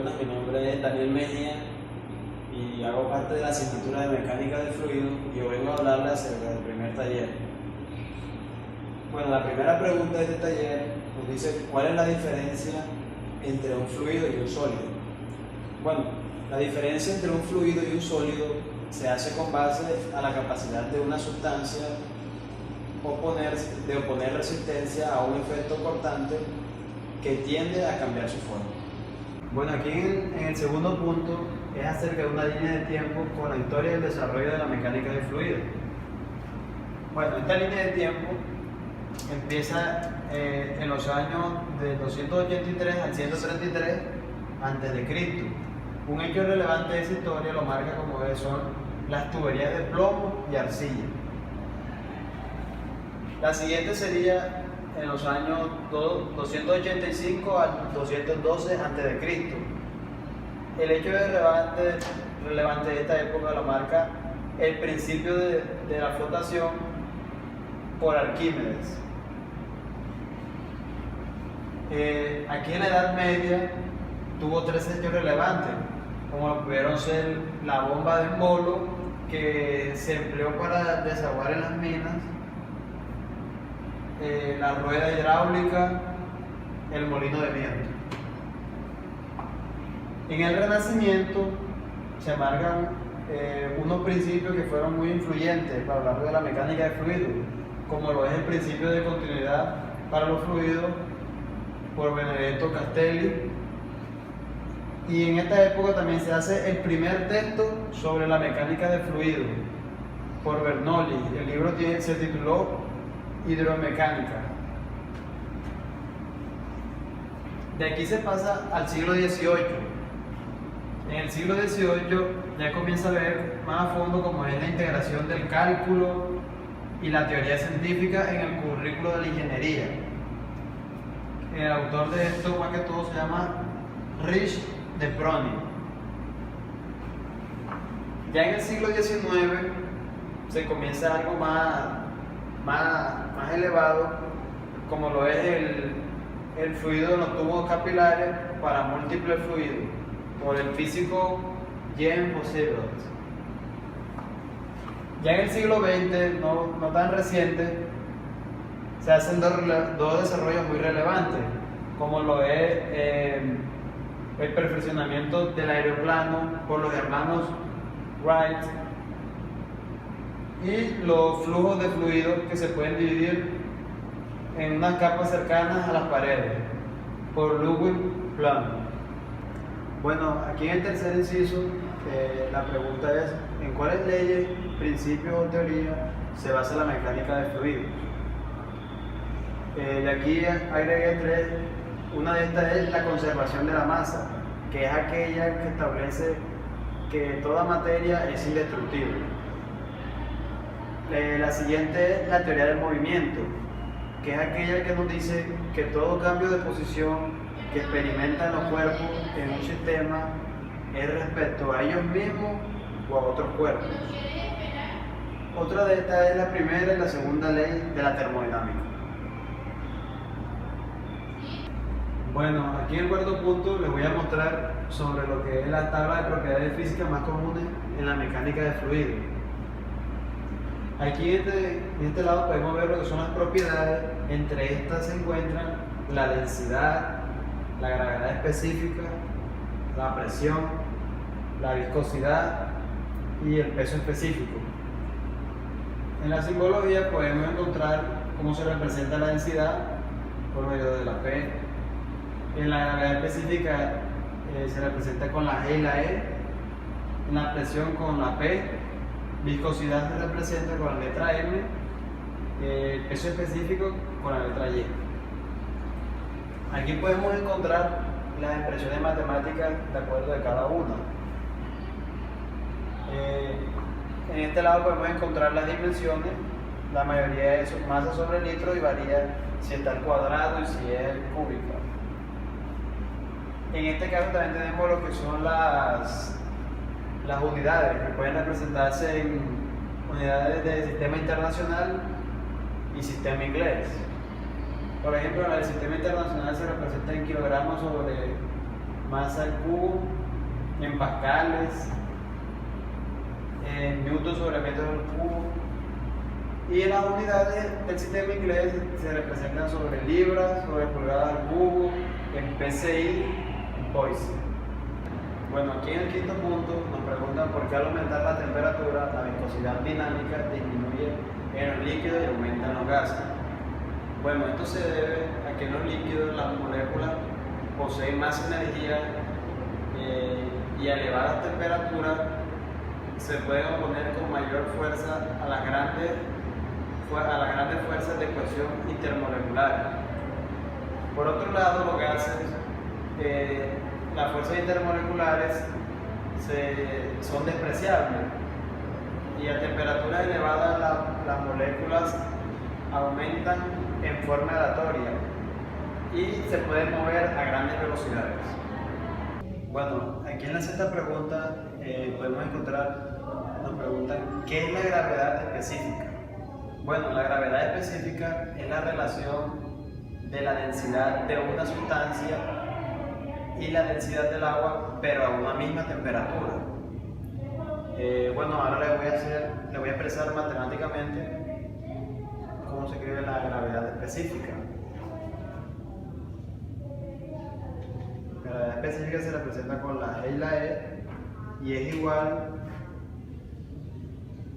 buenas, mi nombre es Daniel Mejía y hago parte de la asignatura de Mecánica del Fluido y hoy vengo a hablarles acerca del primer taller. Bueno, la primera pregunta de este taller nos dice ¿cuál es la diferencia entre un fluido y un sólido? Bueno, la diferencia entre un fluido y un sólido se hace con base a la capacidad de una sustancia de oponer resistencia a un efecto cortante que tiende a cambiar su forma. Bueno, aquí en el segundo punto es acerca de una línea de tiempo con la historia y el desarrollo de la mecánica del fluido. Bueno, esta línea de tiempo empieza en los años de 283 al 133 a.C. Un hecho relevante de esa historia lo marca como son las tuberías de plomo y arcilla. La siguiente sería en los años 285 al 212 a.C. El hecho relevante de esta época lo marca el principio de la flotación por Arquímedes. Aquí en la Edad Media tuvo tres hechos relevantes, como pudieron ser la bomba de embolo, que se empleó para desaguar en las minas, la rueda hidráulica, el molino de viento. En el Renacimiento se marcan unos principios que fueron muy influyentes para hablar de la mecánica de fluidos, como lo es el principio de continuidad para los fluidos por Benedetto Castelli. Y en esta época también se hace el primer texto sobre la mecánica de fluidos por Bernoulli. El libro se tituló Hidromecánica. De aquí se pasa al siglo XVIII. En el siglo XVIII ya comienza a ver más a fondo cómo es la integración del cálculo y la teoría científica en el currículo de la ingeniería. El autor de esto, más que todo, se llama Rich de Prony. Ya en el siglo XIX se comienza algo más elevado, como lo es el fluido de los tubos capilares para múltiples fluidos, por el físico Jean Possibles. Ya en el siglo XX, no tan reciente, se hacen dos desarrollos muy relevantes, como lo es el perfeccionamiento del aeroplano por los hermanos Wright y los flujos de fluidos que se pueden dividir en unas capas cercanas a las paredes por Ludwig Planck. Bueno, aquí en el tercer inciso la pregunta es ¿en cuáles leyes, principios o teorías se basa la mecánica de fluidos? De aquí agregué tres. Una de estas es la conservación de la masa, que es aquella que establece que toda materia es indestructible. La siguiente es la teoría del movimiento, que es aquella que nos dice que todo cambio de posición que experimentan los cuerpos en un sistema es respecto a ellos mismos o a otros cuerpos. Otra de estas es la primera y la segunda ley de la termodinámica. Bueno, aquí en el cuarto punto les voy a mostrar sobre lo que es la tabla de propiedades físicas más comunes en la mecánica de fluidos. Aquí en este lado podemos ver lo que son las propiedades. Entre estas se encuentran la densidad, la gravedad específica, la presión, la viscosidad y el peso específico. En la simbología podemos encontrar cómo se representa la densidad por medio de la P. En la gravedad específica se representa con la G y la E. En la presión con la P. Viscosidad se representa con la letra M. El peso específico con la letra Y. Aquí podemos encontrar las expresiones matemáticas de acuerdo de cada una. En este lado podemos encontrar las dimensiones. La mayoría es masa sobre litro y varía si está al cuadrado y si es cúbica. En este caso también tenemos lo que son las unidades, que pueden representarse en unidades de sistema internacional y sistema inglés. Por ejemplo, en el sistema internacional se representa en kilogramos sobre masa al cubo, en pascales, en newton sobre metro al cubo. Y las unidades del sistema inglés se representan sobre libras, sobre pulgadas al cubo, en PSI, en Poise. Bueno, aquí en el quinto punto nos preguntan por qué al aumentar la temperatura la viscosidad dinámica disminuye en los líquidos y aumenta en los gases. Bueno, esto se debe a que en los líquidos las moléculas poseen más energía y a elevadas temperaturas se pueden oponer con mayor fuerza a las grandes fuerzas de cohesión intermoleculares. Por otro lado, los gases, las fuerzas intermoleculares son despreciables y a temperaturas elevadas las moléculas aumentan en forma aleatoria y se pueden mover a grandes velocidades. Bueno, aquí en la sexta pregunta podemos encontrar, nos preguntan ¿qué es la gravedad específica? Bueno, la gravedad específica es la relación de la densidad de una sustancia y la densidad del agua, pero a una misma temperatura. Bueno, ahora le voy a expresar matemáticamente cómo se escribe la gravedad específica. La gravedad específica se representa con la G y la E y es igual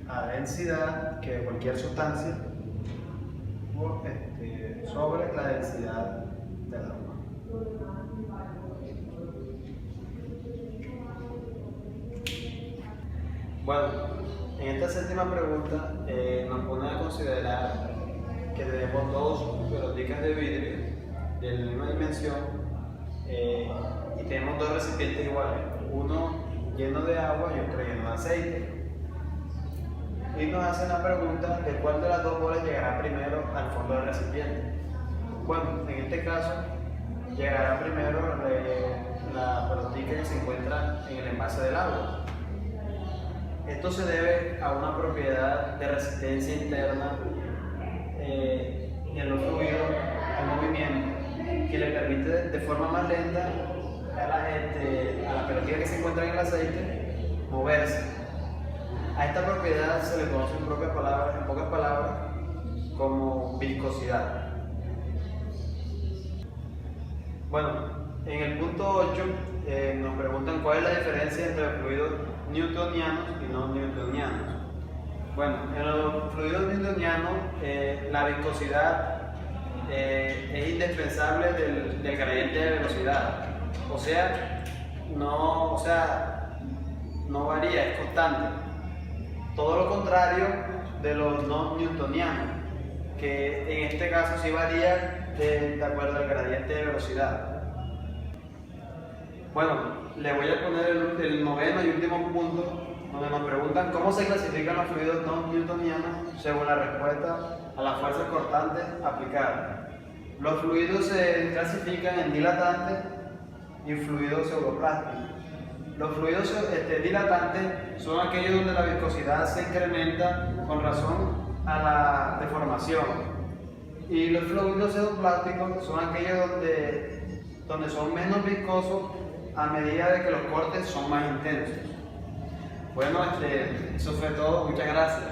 a densidad que cualquier sustancia sobre la densidad del agua. Bueno, en esta séptima pregunta nos pone a considerar que tenemos dos pelotitas de vidrio de la misma dimensión y tenemos dos recipientes iguales, uno lleno de agua y otro lleno de aceite. Y nos hacen la pregunta de cuál de las dos bolas llegará primero al fondo del recipiente. Bueno, en este caso llegará primero la pelotita que se encuentra en el envase del agua. Esto se debe a una propiedad de resistencia interna en los fluidos en movimiento que le permite de forma más lenta a la pelotita que se encuentra en el aceite moverse. A esta propiedad se le conoce en pocas palabras como viscosidad. Bueno, en el punto 8 nos preguntan cuál es la diferencia entre los fluidos newtonianos y no newtonianos. Bueno, en los fluidos newtonianos la viscosidad es indispensable del gradiente de velocidad. O sea, no varía, es constante. Todo lo contrario de los no newtonianos, que en este caso sí varía de acuerdo al gradiente de velocidad. Bueno, le voy a poner el noveno y último punto, donde nos preguntan cómo se clasifican los fluidos no newtonianos según la respuesta a las fuerzas cortantes aplicadas. Los fluidos se clasifican en dilatantes y fluidos pseudoplásticos. Los fluidos dilatantes son aquellos donde la viscosidad se incrementa con razón a la deformación. Y los fluidos pseudoplásticos son aquellos donde son menos viscosos a medida de que los cortes son más intensos. Bueno, eso fue todo. Muchas gracias.